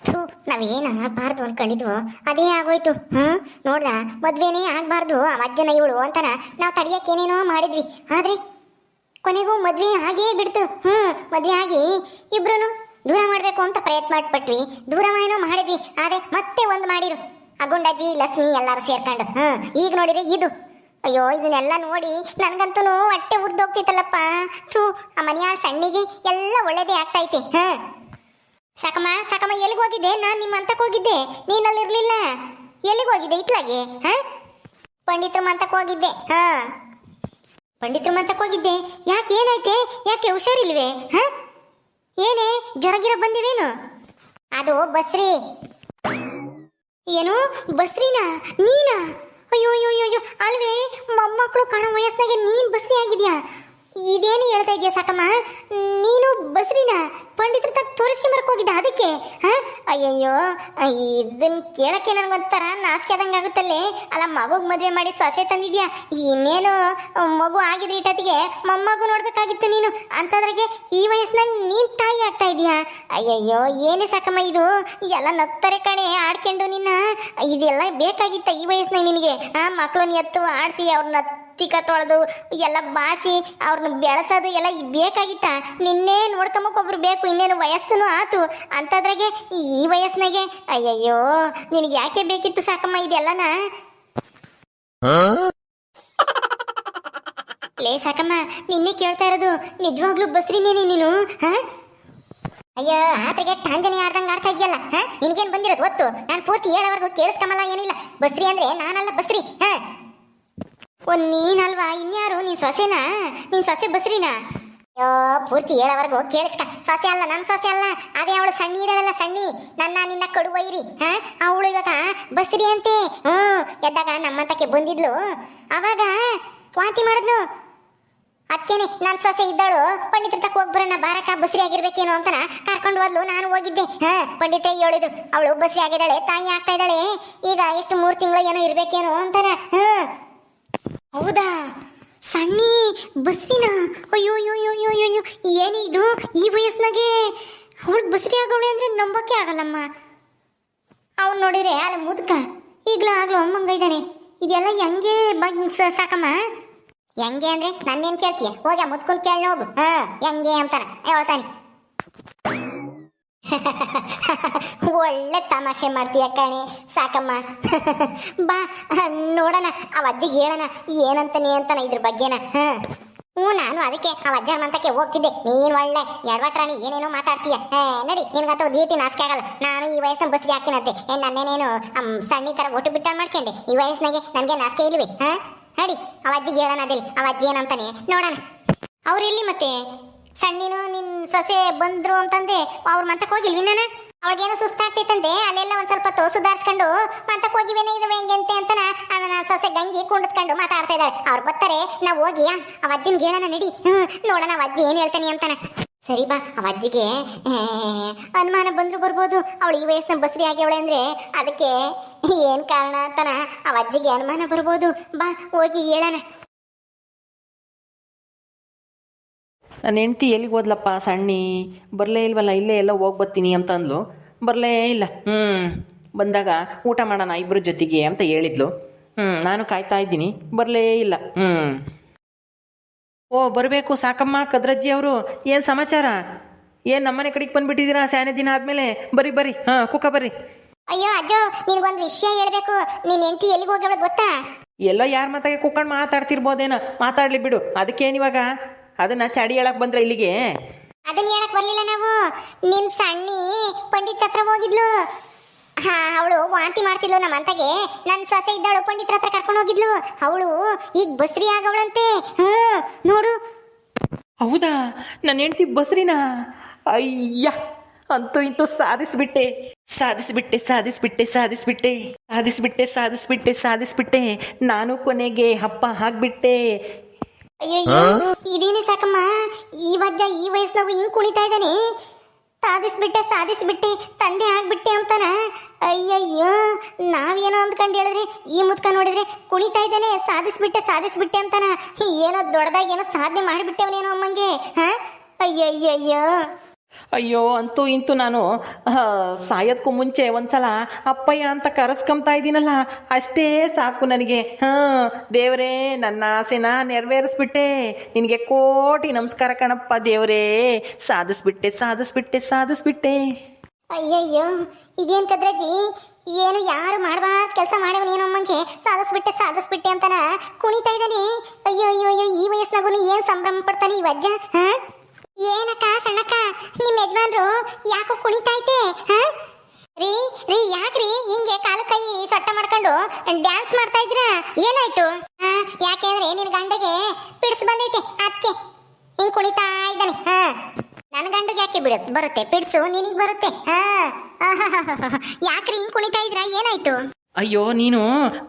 ಥೂ, ನಾವೇನ ಆಗ್ಬಾರ್ದು ಅನ್ಕೊಂಡಿದ್ವು ಅದೇ ಆಗೋಯ್ತು. ನೋಡ್ದ, ಮದ್ವೆನೇ ಆಗ್ಬಾರ್ದು ಆ ಅಜ್ಜನ ಇವಳು ಅಂತಾನ ನಾವು ತಡಿಯಕ್ಕೆ ಏನೇನೋ ಮಾಡಿದ್ವಿ. ಆದ್ರೆ ಕೊನೆಗೂ ಮದ್ವೆ ಆಗೇ ಬಿಡ್ತು. ಮದ್ವೆ ಆಗಿ ಇಬ್ರು ದೂರ ಮಾಡ್ಬೇಕು ಅಂತ ಪ್ರಯತ್ನ ಪಟ್ವಿ, ದೂರ ಏನೋ ಮಾಡಿದ್ವಿ. ಆದ್ರೆ ಮತ್ತೆ ಒಂದು ಮಾಡಿರು ಆ ಗುಂಡಜ್ಜಿ ಲಕ್ಷ್ಮಿ ಎಲ್ಲಾರು ಸೇರ್ಕೊಂಡು. ಈಗ ನೋಡಿರಿ ಇದು. ಅಯ್ಯೋ, ಇದನ್ನೆಲ್ಲ ನೋಡಿ ನನ್ಗಂತೂ ಹೊಟ್ಟೆ ಉರ್ದೋಗ್ತಿತ್ತಲ್ಲಪ್ಪ. ಥೂ, ಆ ಮನೆಯಾಳ ಸಣ್ಣಿಗೆ ಎಲ್ಲ ಒಳ್ಳೇದೇ ಆಗ್ತೈತಿ. ಸಾಕಮ್ಮ ಸಾಕಮ್ಮ, ಎಲ್ಲಿಗೆ ಹೋಗಿದ್ದೆ? ನಾನು ನಿಮ್ಮ ಅಂತಕ್ಕೆ ಹೋಗಿದ್ದೆ, ನೀನಲ್ಲಿರ್ಲಿಲ್ಲ. ಎಲ್ಲಿಗೆ ಹೋಗಿದ್ದೆ ಇತ್ಲಾಗೆ? ಪಂಡಿತರ ಮಂತಕ್ಕೆ ಹೋಗಿದ್ದೆ. ಪಂಡಿತರ ಮಂತಕ್ಕೆ ಹೋಗಿದ್ದೆ. ಯಾಕೆ, ಏನಾಯ್ತೆ? ಯಾಕೆ ಹುಷಾರಿಲ್ವೇ? ಏನೇ ಜ್ವರ ಗಿರ ಬಂದಿವೇನು? ಅದು ಬಸ್ರಿ. ಏನು ಬಸ್ರಿನಾ? ನೀನಾ? ಅಯ್ಯೋ ಅಯ್ಯೋ ಅಯ್ಯೋ, ಅಲ್ವೇ ಮೊಮ್ಮಕ್ಕಳು ಕಾಣೋ ವಯಸ್ಸಿನಾಗೆ ನೀನು ಬಸ್ರಿ ಆಗಿದ್ಯಾ? ಇದೇನು ಹೇಳ್ತಾ ಇದೆಯಾ ಸಾಕಮ್ಮ? ನೀನು ಬಸ್ರಿನಾ? ಪಂಡಿತರ ತಕ್ಕ ತೋರಿಸ್ಕೊಂಬರಕ್ಕೆ ಹೋಗಿದ್ದ ಅದಕ್ಕೆ? ಅಯ್ಯಯ್ಯೋ, ಇದನ್ನ ಕೇಳಕ್ಕೆ ನನಗೊಂಥರ ನಾಚಿಕೆ ಆದಂಗೆ ಆಗುತ್ತಲ್ಲೇ. ಅಲ್ಲ, ಮಗುಗೆ ಮದುವೆ ಮಾಡಿ ಸೊಸೆ ತಂದಿದ್ಯಾ, ಇನ್ನೇನು ಮಗು ಆಗಿದ್ರೆ ಇಟ್ಟತ್ತಿಗೆ ಮೊಮ್ಮಗು ನೋಡ್ಬೇಕಾಗಿತ್ತು ನೀನು. ಅಂಥದ್ರಾಗೆ ಈ ವಯಸ್ಸಿನಾಗ ನೀನು ತಾಯಿ ಆಗ್ತಾ ಇದೀಯಾ? ಅಯ್ಯಯ್ಯೋ, ಏನೇ ಸಾಕಮ್ಮ ಇದು? ಎಲ್ಲ ನಗ್ತಾರೆ ಕಣೆ ಆಡ್ಕೊಂಡು ನಿನ್ನ. ಇದೆಲ್ಲ ಬೇಕಾಗಿತ್ತ ಈ ವಯಸ್ಸಿನಾಗ ನಿನಗೆ? ಮಕ್ಕಳನ್ನ ಎತ್ತು ಆಡಿಸಿ ಅವ್ರನ್ನ ತಿಕ್ಕ ತೊಳೆದು ಎಲ್ಲ ಬಾಸಿ ಅವ್ರನ್ನ ಬೆಳೆಸೋದು ಎಲ್ಲ ಬೇಕಾಗಿತ್ತ? ನಿನ್ನೆ ನೋಡ್ಕೊಂಬಕ್ಕೊಬ್ರು ಬೇಕು, ಇನ್ನೇನು ವಯಸ್ಸು ಆತು. ಅಂಥದ್ರಾಗೆ ಈ ವಯಸ್ಸಿನಾಗೆ ಅಯ್ಯಯ್ಯೋ, ನಿನಗೆ ಯಾಕೆ ಬೇಕಿತ್ತು ಸಾಕಮ್ಮ ಇದೆಲ್ಲನ? ಲೇ ಸಾಕಮ್ಮ, ನಿನ್ನೆ ಕೇಳ್ತಾ ಇರೋದು ನಿಜವಾಗ್ಲೂ ಬಸ್ರಿನೇನೆ ನೀನು? ಅಯ್ಯೋ, ಆತಗೆ ಟಾಂಜನಿ ಆಡ್ದಂಗೆ ಆಡ್ತಾ ಇದೆಯಲ್ಲ. ನಿನಗೇನು ಬಂದಿರೋದು ಗೊತ್ತು? ನಾನು ಪೂರ್ತಿ ಹೇಳೋವರೆಗೂ ಕೇಳಿಸ್ಕೊಂಬಲ್ಲ, ಏನಿಲ್ಲ. ಬಸ್ರಿ ಅಂದ್ರೆ ನಾನಲ್ಲ ಬಸ್ರಿ. ನೀನಲ್ವಾ, ಇನ್ಯಾರು? ನೀನ್ ಸೊಸೆನಾ? ನೀನ್ ಸೊಸೆ ಬಸ್ರಿನಾ? ಅಯ್ಯೋ, ಪೂರ್ತಿ ಹೇಳೋವರೆಗೂ ಕೇಳಿಸ್ಕ. ಸೊಸೆ ಅಲ್ಲ, ನನ್ನ ಸೊಸೆ ಅಲ್ಲ. ಅದೇ ಅವಳು ಸಣ್ಣಿ ಇದಾವಲ್ಲ, ಸಣ್ಣಿ ನನ್ನ ನಿನ್ನ ಕಡುವೈರಿ. ಅವಳು ಇವಾಗ ಬಸ್ರಿ ಅಂತೆ. ಎದ್ದಾಗ ನಮ್ಮಂತಕ್ಕೆ ಬಂದಿದ್ಲು, ಅವಾಗ ವಾಂತಿ ಮಾಡಿದ್ನು. ಅದಕ್ಕೇನೆ ನನ್ನ ಸೊಸೆ ಇದ್ದವಳು ಪಂಡಿತರ ತಕ್ಕ ಹೋಗ್ಬರೋಣ ಬಾರಕ, ಬಸ್ರಿ ಆಗಿರ್ಬೇಕೇನೋ ಅಂತನ ಕರ್ಕೊಂಡು ಹೋದ್ಲು. ನಾನು ಹೋಗಿದ್ದೆ. ಪಂಡಿತ ಹೇಳಿದ್ರು ಅವಳು ಬಸ್ರಿ ಆಗಿದ್ದಾಳೆ, ತಾಯಿ ಆಗ್ತಾ ಇದ್ದಾಳೆ, ಈಗ ಎಷ್ಟು 3 ತಿಂಗಳು ಏನೋ ಇರ್ಬೇಕೇನೋ ಅಂತಾನ. ಹೌದಾ? ಸಣ್ಣಿ ಬಸ್ರಿನಾ? ಅಯ್ಯೋ ಅಯ್ಯೋ ಅಯ್ಯೋ ಅಯ್ಯೋ, ಏನಿದು ಈ ವಯಸ್ಸಿನಾಗೆ ಅವಳು ಬಸ್ರಿ ಆಗೋಳೆ ಅಂದ್ರೆ ನಂಬಕ್ಕೆ ಆಗಲ್ಲಮ್ಮ. ಅವ್ನು ನೋಡಿದ್ರೆ ಅಲ್ಲ ಮುದ್ಕ, ಆಗ್ಲೂ ಅಮ್ಮಂಗ ಇದ್ದಾನೆ. ಇದೆಲ್ಲ ಹೆಂಗೆ ಸಾಕಮ್ಮ? ಹೆಂಗೆ ಅಂದ್ರೆ ನನ್ನೇನು ಕೇಳ್ತೀಯ? ಹೋಗ ಮುದ್ಕೊಂಡು ಕೇಳಿ ಹೋಗು. ಹೆಂಗೆ ಅಂತಾನೆ ಹೇಳ್ತಾನೆ. ಒಳ್ಳೆ ತಮಾಷೆ ಮಾಡ್ತೀಯ ಕಣೆ ಸಾಕಮ್ಮ. ಬಾ ನೋಡೋಣ, ಆ ಅಜ್ಜಿಗೆ ಹೇಳೋಣ ಏನಂತಾನೆ ಅಂತಾನ ಇದ್ರ ಬಗ್ಗೆನ. ನಾನು ಅದಕ್ಕೆ ಆ ಅಜ್ಜನ ಮಂತಕ್ಕೆ ಹೋಗ್ತಿದ್ದೆ. ನೀನು ಒಳ್ಳೆ ಎಡವಟ್ರಾಣಿ, ಏನೇನೋ ಮಾತಾಡ್ತೀಯ. ನಡಿ, ನಿನ್ಗಂತ ದೀಟಿ ನಾಚಿಕೆ ಆಗಲ್ಲ. ನಾನು ಈ ವಯಸ್ಸಿನ ಬಸ್ಸಿಗೆ ಹಾಕ್ತೀನಂತೆ. ನನ್ನೇನೇನು ಸಣ್ಣ ಥರ ಒಟ್ಟು ಬಿಟ್ಟಾಳು ಮಾಡ್ಕೊಂಡೆ. ಈ ವಯಸ್ಸಿನಾಗೆ ನನಗೆ ನಾಚಿಕೆ ಇಲ್ವೇ? ನಡಿ, ಆ ಅಜ್ಜಿಗೆ ಹೇಳೋಣ. ಅದಿಲ್ಲ ಆ ಅಜ್ಜಿ ಏನಂತಾನೆ ನೋಡೋಣ. ಅವ್ರೆಲ್ಲಿ ಮತ್ತೆ? ಸಣ್ಣಿನು ನಿನ್ ಸೊಸೆ ಬಂದ್ರು ಅಂತಂದೆ ಅವ್ರ ಮಂತಕ್ಕೆ ಹೋಗಿಲ್ವಿ ನಾನು? ಅವಳಿಗೇನೋ ಸುಸ್ತಾಗ್ತೈತಂತೆ, ಅಲ್ಲೆಲ್ಲ ಒಂದ್ ಸ್ವಲ್ಪ ಸುಧಾರಿಸ್ಕೊಂಡು ಮಂತಕ್ಕೆ ಹೋಗಿವೇನೆ ಇದಾವೆ ಹೆಂಗೆ ಅಂತನ ನನ್ನ ಸೊಸೆ ಗಂಗಿ ಕುಂಡಿಸ್ಕೊಂಡು ಮಾತಾಡ್ತಾ ಇದ್ದಾಳೆ. ಅವ್ರು ಬರ್ತಾರೆ, ನಾವು ಹೋಗಿ ಆ ಅಜ್ಜಿನ ಹೇಳೋಣ. ನಡಿ, ನೋಡೋಣ ಆ ಅಜ್ಜಿ ಏನ್ ಹೇಳ್ತಾನೆ ಅಂತಾನ. ಸರಿ ಬಾ. ಆ ಅಜ್ಜಿಗೆ ಅನುಮಾನ ಬಂದ್ರು ಬರ್ಬೋದು, ಅವಳು ಈ ವಯಸ್ಸಿನ ಬಸ್ರಿ ಆಗ್ಯವಳೆ ಅಂದ್ರೆ ಅದಕ್ಕೆ ಏನ್ ಕಾರಣ ಅಂತಾನ ಆ ಅಜ್ಜಿಗೆ ಅನುಮಾನ ಬರ್ಬೋದು. ಬಾ ಹೋಗಿ ಹೇಳೋಣ. ನನ್ನ ಹೆಂಡ್ತಿ ಎಲ್ಲಿಗೆ ಹೋದ್ಲಪ್ಪ ಸಣ್ಣಿ? ಬರಲೇ ಇಲ್ವಲ್ಲ, ಇಲ್ಲೇ ಎಲ್ಲ ಹೋಗಿ ಬರ್ತೀನಿ ಅಂತ ಅಂದ್ಲು, ಬರಲೇ ಇಲ್ಲ. ಬಂದಾಗ ಊಟ ಮಾಡೋಣ ಇಬ್ಬರ ಜೊತೆಗೆ ಅಂತ ಹೇಳಿದ್ಲು. ನಾನು ಕಾಯ್ತಾ ಇದ್ದೀನಿ, ಬರಲೇ ಇಲ್ಲ. ಓ, ಬರಬೇಕು ಸಾಕಮ್ಮ ಕದ್ರಜ್ಜಿ ಅವರು. ಏನು ಸಮಾಚಾರ? ಏನು ನಮ್ಮನೆ ಕಡೆಗೆ ಬಂದುಬಿಟ್ಟಿದ್ದೀರಾ ಸ್ಯಾನೆ ದಿನ ಆದಮೇಲೆ? ಬರ್ರಿ ಬರ್ರಿ, ಕುಕ್ಕ ಬರ್ರಿ. ಅಯ್ಯೋ ಅಜ್ಜೋ, ನಿನ್ಗೊಂದು ವಿಷಯ ಹೇಳ್ಬೇಕು. ನಿನ್ನ ಹೆಂಡತಿ ಎಲ್ಲಿಗೆ ಹೋಗ್ಯವಳು ಗೊತ್ತಾ? ಎಲ್ಲೋ ಯಾರ ಮಾತಾಗೆ ಕುಕ್ಕಂಡು ಮಾತಾಡ್ತಿರ್ಬೋದೇನೋ, ಮಾತಾಡಲಿ ಬಿಡು. ಅದಕ್ಕೇನಿವಾಗ? ಅದನ್ನ ಚಡಿ ಹೇಳಕ್ ಬಂದ್ರೆ ಇಲ್ಲಿಗೆ? ಅದನ್ನ ಹೇಳಕ್ ಬರ್ಲಿಲ್ಲ ನಾವು. ನಿಮ್ ಸಣ್ಣಿ ಪಂಡಿತ್ ಹತ್ರ ಹೋಗಿದ್ಲು. ಅವಳು ವಾಂತಿ ಮಾಡ್ತಿದ್ಲು ನಮ್ಮ ಅಂತಾಗೆ. ನನ್ನ ಸೊಸೆ ಇದ್ದವಳು ಪಂಡಿತರ ಹತ್ರ ಕರ್ಕೊಂಡು ಹೋಗಿದ್ಲು. ಅವಳು ಈಗ ಬಸ್ರಿ ಆಗವಳಂತೆ. ನೋಡು. ಹೌದಾ? ನನ್ನ ಹೆಂಡತಿ ಬಸ್ರಿನಾ? ಅಯ್ಯ, ಅಂತೂ ಇಂತೂ ಸಾಧಿಸ್ಬಿಟ್ಟೆ ಸಾಧಿಸ್ಬಿಟ್ಟೆ ಸಾಧಿಸ್ಬಿಟ್ಟೆ ಸಾಧಿಸ್ಬಿಟ್ಟೆ ಸಾಧಿಸ್ಬಿಟ್ಟೆ ಸಾಧಿಸ್ಬಿಟ್ಟೆ ಸಾಧಿಸ್ಬಿಟ್ಟೆ ನಾನು ಕೊನೆಗೆ ಹಪ್ಪ ಹಾಕ್ಬಿಟ್ಟೆ. ಅಯ್ಯೋ, ಇದೇನೆ ಸಾಕಮ್ಮ, ಈ ವಜ್ಜ ಈ ವಯಸ್ಸಿನಾಗ ಹಿಂಗ್ ಕುಣಿತಾ ಇದ್ದಾನೆ. ಸಾಧಿಸ್ಬಿಟ್ಟೆ ಸಾಧಿಸ್ಬಿಟ್ಟೆ ತಂದೆ ಆಗ್ಬಿಟ್ಟೆ ಅಂತಾನ. ಅಯ್ಯಯ್ಯೋ, ನಾವೇನೋ ಅಂದ್ಕೊಂಡು ಹೇಳಿದ್ರೆ ಈ ಮುದ್ಕ ನೋಡಿದ್ರೆ ಕುಣಿತಾ ಇದ್ದಾನೆ ಸಾಧಿಸ್ಬಿಟ್ಟೆ ಸಾಧಿಸ್ಬಿಟ್ಟೆ ಅಂತಾನ. ಏನೋ ದೊಡ್ಡದಾಗಿ ಏನೋ ಸಾಧನೆ ಮಾಡಿಬಿಟ್ಟವನೇನೋ ಅಮ್ಮಂಗೆ. ಅಯ್ಯಯ್ಯಯ್ಯೋ ಅಯ್ಯೋ ಅಂತೂ ಇಂತೂ ನಾನು ಸಾಯೋದಕ್ಕೂ ಮುಂಚೆ ಒಂದ್ಸಲ ಅಪ್ಪಯ್ಯ ಅಂತ ಕರೆಸ್ಕೊಂತಾ ಇದ್ದೀನಲ್ಲ ಅಷ್ಟೇ ಸಾಕು ನನಗೆ. ದೇವರೇ, ನನ್ನ ಆಸೆನ ನೆರವೇರಿಸ್ಬಿಟ್ಟೆ. ನಿನಗೆ ಕೋಟಿ ನಮಸ್ಕಾರ ಕಣಪ್ಪ ದೇವರೇ. ಸಾಧಿಸ್ಬಿಟ್ಟೆ ಸಾಧಿಸ್ಬಿಟ್ಟೆ ಸಾಧಿಸ್ಬಿಟ್ಟೆ. ಅಯ್ಯಯ್ಯೋ, ಇದೇನ್ ಕದ್ರಜ್ಜಿ, ಏನು ಯಾರು ಮಾಡಬಾರ್ದು ಕೆಲಸ ಮಾಡವನೇನಮ್ಮಂಗೆ ಸಾಧಿಸ್ಬಿಟ್ಟೆ ಅಂತಾನ ಕುಣಿತಾ ಇದ್ದಾನೆ. ಅಯ್ಯೋ ಅಯ್ಯೋ ಅಯ್ಯೋ, ಈ ವಯಸ್ಸಿನಾಗೂ ಏನ್ ಸಂಭ್ರಮ ಪಡ್ತಾನೆ ಈ ವಜ್ಜ. ಏನಕ್ಕ ಸಣ್ಣಕ್ಕ, ನಿಮ್ ಯಜಮಾನ್ರು ಯಾಕೋ ಕುಣಿತಾ ಐತೆ? ರೀ ರೀ, ಯಾಕ್ರಿ ಹಿಂಗೆ ಕಾಲು ಕೈ ಸೊಟ್ಟ ಮಾಡ್ಕೊಂಡು ಡ್ಯಾನ್ಸ್ ಮಾಡ್ತಾ ಇದ್ರ? ಏನಾಯ್ತು? ಯಾಕೆಂದ್ರೆ ನಿನ್ ಗಂಡಗೆ ಪಿಡ್ಸ್ ಬಂದೈತೆ, ಅದಕ್ಕೆ ಹಿಂಗ್ ಕುಣಿತಾ ಇದ್ದಾನೆ. ನನ್ ಗಂಡಗೆ ಯಾಕೆ ಬರುತ್ತೆ ಪಿಡ್ಸು? ನಿನಗ್ ಬರುತ್ತೆ. ಯಾಕ್ರಿ ಹಿಂಗ್ ಕುಣಿತಾ ಇದ್ರ? ಏನಾಯ್ತು? ಅಯ್ಯೋ, ನೀನು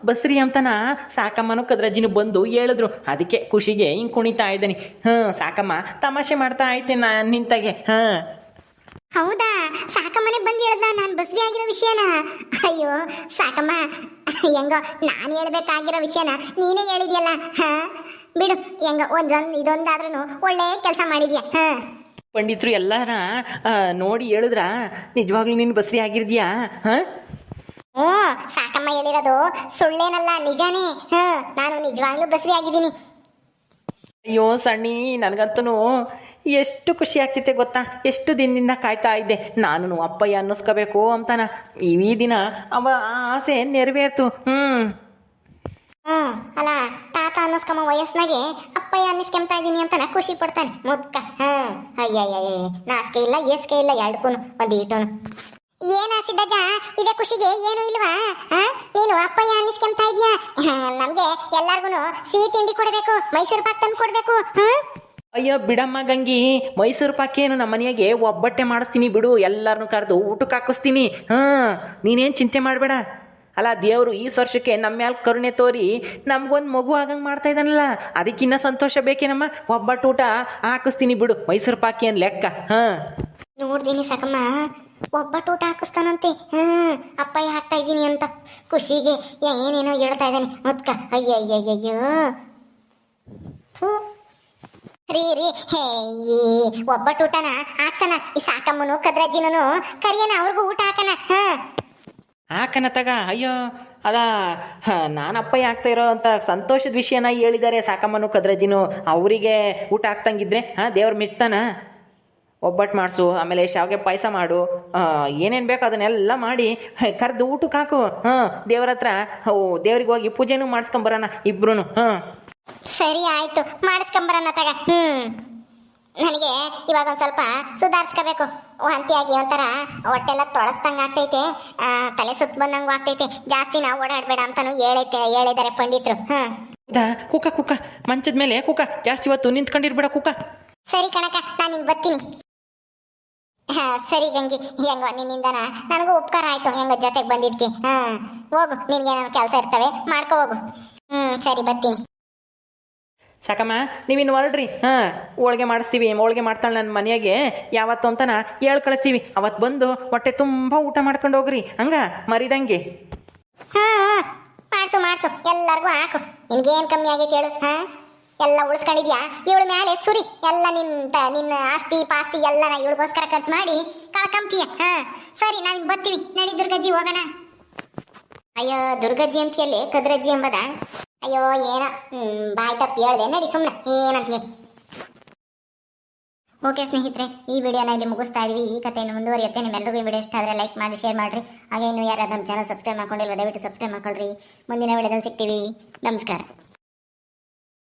ಬಸ್ರಿ ಅಂತನ ಸಾಕಮ್ಮನೂ ಕದ್ರಜ್ಜಿನೂ ಬಂದು ಹೇಳಿದ್ರು, ಅದಕ್ಕೆ ಖುಷಿಗೆ ಹಿಂಗೆ ಕುಣಿತಾ ಇದ್ದೀನಿ. ಸಾಕಮ್ಮ ತಮಾಷೆ ಮಾಡ್ತಾ ಐತೆ ನಿಂತಾಗೆ. ಹೌದಾ? ಸಾಕಮ್ಮನೆ ಬಂದು ಹೇಳ್ದ ನಾನು ಬಸ್ರಿ ಆಗಿರೋ ವಿಷಯನ? ಅಯ್ಯೋ ಸಾಕಮ್ಮ, ಹೆಂಗೋ ನಾನು ಹೇಳ್ಬೇಕಾಗಿರೋ ವಿಷಯನ ನೀನೇ ಹೇಳಿದ್ಯಲ್ಲ. ಬಿಡು, ಹೆಂಗೋ ಇದೊಂದಾದ್ರೂ ಒಳ್ಳೆ ಕೆಲಸ ಮಾಡಿದ್ಯಾ. ಪಂಡಿತರು ಎಲ್ಲಾರ ನೋಡಿ ಹೇಳಿದ್ರ ನಿಜವಾಗ್ಲೂ ನೀನು ಬಸ್ರಿ ಆಗಿರ್ದ್ಯಾ? ಸಾಕಮ್ಮ ಹೇಳಿರೋದು ಸುಳ್ಳೇನಲ್ಲ, ನಿಜಾನೇ. ನಾನು ನಿಜವಾಗ್ಲೂ ಬಸ್ರಿ ಆಗಿದ್ದೀನಿ. ಅಯ್ಯೋ ಸಣ್ಣಿ, ನನಗಂತೂ ಎಷ್ಟು ಖುಷಿ ಆಗ್ತಿತ್ತೆ ಗೊತ್ತಾ? ಎಷ್ಟು ದಿನದಿಂದ ಕಾಯ್ತಾ ಇದ್ದೆ ನಾನು ಅಪ್ಪಯ್ಯ ಅನ್ನಿಸ್ಕೋಬೇಕು ಅಂತಾನ. ಈ ದಿನ ಆ ಆಸೆ ನೆರವೇರ್ತು. ಅಲ್ಲ, ತಾತ ಅನ್ನಿಸ್ಕಮ್ಮ ವಯಸ್ಸಿನಾಗೆ ಅಪ್ಪಯ್ಯ ಅನ್ನಿಸ್ಕೊಂತಾ ಇದ್ದೀನಿ ಅಂತಾನ ಖುಷಿ ಪಡ್ತಾನೆ ಮುದ್ಕ. ಅಯ್ಯಯ್ಯ, ನಾಸ್ಕೆ ಇಲ್ಲ ಏಸ್ಕೆ ಇಲ್ಲ, ಎರಡ್ಕೂನು ಒಂದು ಈಟೋನು. ಏನ ಸಿದ್ದಜ್ಜ, ಇದೇ ಖುಷಿಗೆ ಏನು ಇಲ್ವಾ? ನೀನು ಅಪ್ಪಯ್ಯ ಅನ್ನಿಸ್ಕೊಂತಾ ಇದ್ಯಾ? ನಮ್ಗೆ ಎಲ್ಲಾರ್ಗು ಸಿಹಿ ತಿಂಡಿ ಕೊಡ್ಬೇಕು, ಮೈಸೂರು ಪಾಕ್ ತಂದು ಕೊಡ್ಬೇಕು. ಅಯ್ಯೋ ಬಿಡಮ್ಮ ಗಂಗಿ, ಮೈಸೂರು ಪಾಕೇನು ನಮ್ಮ ಮನೆಯಾಗೆ ಒಬ್ಬಟ್ಟೆ ಮಾಡಿಸ್ತೀನಿ ಬಿಡು. ಎಲ್ಲರನ್ನೂ ಕರೆದು ಊಟಕ್ಕೆ ಹಾಕಿಸ್ತೀನಿ. ನೀನೇನು ಚಿಂತೆ ಮಾಡಬೇಡ. ಅಲ್ಲ, ದೇವರು ಈ ವರ್ಷಕ್ಕೆ ನಮ್ಮ ಮ್ಯಾಲ ಕರುಣೆ ತೋರಿ ನಮ್ಗೊಂದು ಮಗು ಆಗಂಗೆ ಮಾಡ್ತಾ ಇದ್ದಾನಲ್ಲ, ಅದಕ್ಕಿನ್ನ ಸಂತೋಷ ಬೇಕೇನಮ್ಮ. ಒಬ್ಬಟ್ಟು ಊಟ ಹಾಕಿಸ್ತೀನಿ ಬಿಡು, ಮೈಸೂರು ಪಾಕ್ ಏನು ಲೆಕ್ಕ. ನೋಡ್ದೀನಿ ಸಾಕಮ್ಮ, ಒಬ್ಬಟ್ಟು ಊಟ ಹಾಕಿಸ್ತಾನಂತೆ. ಅಪ್ಪಯ್ಯ ಹಾಕ್ತಾ ಇದ್ದೀನಿ ಅಂತ ಖುಷಿಗೆ ಏನೇನೋ ಹೇಳ್ತಾ ಇದ್ದಾನೆ ಮುದ್ಕ. ಅಯ್ಯಯ್ಯಯ್ಯೋ, ರೀ ರೀ, ಈ ಒಬ್ಬಟ್ಟು ಊಟನ ಹಾಕ್ಸನ. ಈ ಸಾಕಮ್ಮನು ಕದ್ರಜ್ಜಿನೂ ಕರಿಯನ, ಅವ್ರಿಗೂ ಊಟ ಹಾಕನ. ಹಾಕನ ತಗ. ಅಯ್ಯೋ ಅದ ನಾನು ಅಪ್ಪಯ್ಯ ಆಗ್ತಾ ಇರೋ ಅಂತ ಸಂತೋಷದ ವಿಷಯನ ಹೇಳಿದ್ದಾರೆ ಸಾಕಮ್ಮನು ಕದ್ರಜ್ಜಿನೂ. ಅವರಿಗೆ ಊಟ ಹಾಕ್ತಂಗಿದ್ರೆ ದೇವ್ರ ಮೆಚ್ತಾನ. ಒಬ್ಬಟ್ಟು ಮಾಡಿಸು, ಆಮೇಲೆ ಶಾವಿಗೆ ಪಾಯಸ ಮಾಡು, ಏನೇನು ಬೇಕು ಅದನ್ನೆಲ್ಲ ಮಾಡಿ ಕರೆದು ಊಟಕ್ಕೆ ಹಾಕು. ದೇವ್ರ ಹತ್ರ ದೇವ್ರಿಗೆ ಹೋಗಿ ಪೂಜೆನೂ ಮಾಡಿಸ್ಕೊಂಬರೋಣ ಇಬ್ರು. ಸರಿ ಆಯ್ತು, ಮಾಡಿಸ್ಕೊಂಬರೋಣ ತಗ. ನನಗೆ ಇವಾಗ ಒಂದು ಸ್ವಲ್ಪ ಸುಧಾರಿಸ್ಕೋಬೇಕು. ವಾಂತಿಯಾಗಿ ಒಂಥರ ಹೊಟ್ಟೆಲ್ಲ ತೊಳಸ್ದಂಗೆ ಆಗ್ತೈತೆ, ತಲೆ ಸುತ್ತ ಬಂದಂಗೂ ಆಗ್ತೈತೆ. ಜಾಸ್ತಿ ನಾವು ಓಡಾಡಬೇಡ ಅಂತಾನು ಹೇಳಿದ್ದಾರೆ ಪಂಡಿತರು. ಹೌದಾ? ಕುಕ್ಕ ಮಂಚದ ಮೇಲೆ ಕುಕ್ಕ, ಜಾಸ್ತಿ ಹೊತ್ತು ನಿಂತ್ಕೊಂಡಿರ್ಬೇಡ ಕುಕ್ಕ. ಸರಿ ಕಣಕ, ನಾನು ನಿನ್ ಬರ್ತೀನಿ. ಸರಿ ಗಂಗಿ, ಹೆಂಗೋ ನಿನ್ನಿಂದನ ನನಗೂ ಉಪಕಾರ ಆಯ್ತು, ಹೆಂಗೋ ಜೊತೆಗೆ ಬಂದಿದ್ಕೆ. ಹೋಗು, ನಿನ್ಗೇನಾದ್ರು ಕೆಲಸ ಇರ್ತವೆ ಮಾಡ್ಕೊ ಹೋಗು. ಸರಿ ಬರ್ತೀನಿ. ಸಾಕಮ್ಮ, ನೀವಿನ್ನು ಹೊರಡ್ರಿ. ಹೋಳಿಗೆ ಮಾಡಿಸ್ತೀವಿ. ಹೋಳಿಗೆ ಮಾಡ್ತಾಳೆ ನನ್ನ ಮನೆಯಾಗೆ ಯಾವತ್ತು ಅಂತಾನ ಹೇಳ್ ಕಳಿಸ್ತೀವಿ. ಅವತ್ತು ಬಂದು ಹೊಟ್ಟೆ ತುಂಬ ಊಟ ಮಾಡ್ಕೊಂಡು ಹೋಗ್ರಿ, ಹಂಗ ಮರಿದಂಗೆ. ಮಾಡ್ಸು, ಎಲ್ಲರಿಗೂ ಹಾಕು. ನಿನ್ಗೇನು ಕಮ್ಮಿ ಆಗೈತೆ ಹೇಳು? ಎಲ್ಲ ಉಳಿಸ್ಕೊಂಡಿದ್ಯಾ? ಇವಳ ಮೇಲೆ ಸುರಿ ಎಲ್ಲ ನಿನ್ನ ಆಸ್ತಿ ಪಾಸ್ತಿ ಎಲ್ಲ ಇವಳಿಗೋಸ್ಕರ ಖರ್ಚು ಮಾಡಿ ಕಳ್ಕೊಂತೀಯ. ಸರಿ, ನಾವಿನ್ ಬರ್ತೀವಿ. ನಡಿ ದುರ್ಗಜ್ಜಿ, ಹೋಗೋಣ. ಅಯ್ಯೋ, ದುರ್ಗಜ್ಜಿ ಅಂತೀಯಲ್ಲಿ ಕದ್ರಜ್ಜಿ ಎಂಬದ? ಅಯ್ಯೋ ಏನ ಬಾಯ್ ತಪ್ಪಿ ಹೇಳ್ದೆ, ನಡಿ ಸುಮ್ಮನೆ ಏನಂತ. ಓಕೆ ಸ್ನೇಹಿತರೆ, ಈ ವಿಡಿಯೋನ ಇಲ್ಲಿ ಮುಗಿಸ್ತಾ ಇದೀವಿ. ಈ ಕಥೆಯನ್ನು ಮುಂದುವರಿಯುತ್ತೆ. ನಿಮ್ಮೆಲ್ಲರಿಗೂ ಈ ವಿಡಿಯೋ ಇಷ್ಟ ಆದರೆ ಲೈಕ್ ಮಾಡಿ, ಶೇರ್ ಮಾಡಿರಿ. ಹಾಗೆ ಇನ್ನು ಯಾರು ನಮ್ಮ ಚಾನಲ್ ಸಬ್ಸ್ಕ್ರೈಬ್ ಮಾಡ್ಕೊಂಡಿಲ್ವ ದಯವಿಟ್ಟು ಸಬ್ಸ್ಕ್ರೈಬ್ ಮಾಡ್ಕೊಳ್ರಿ. ಮುಂದಿನ ವಿಡಿಯೋದಲ್ಲಿ ಸಿಗ್ತೀವಿ. ನಮಸ್ಕಾರ.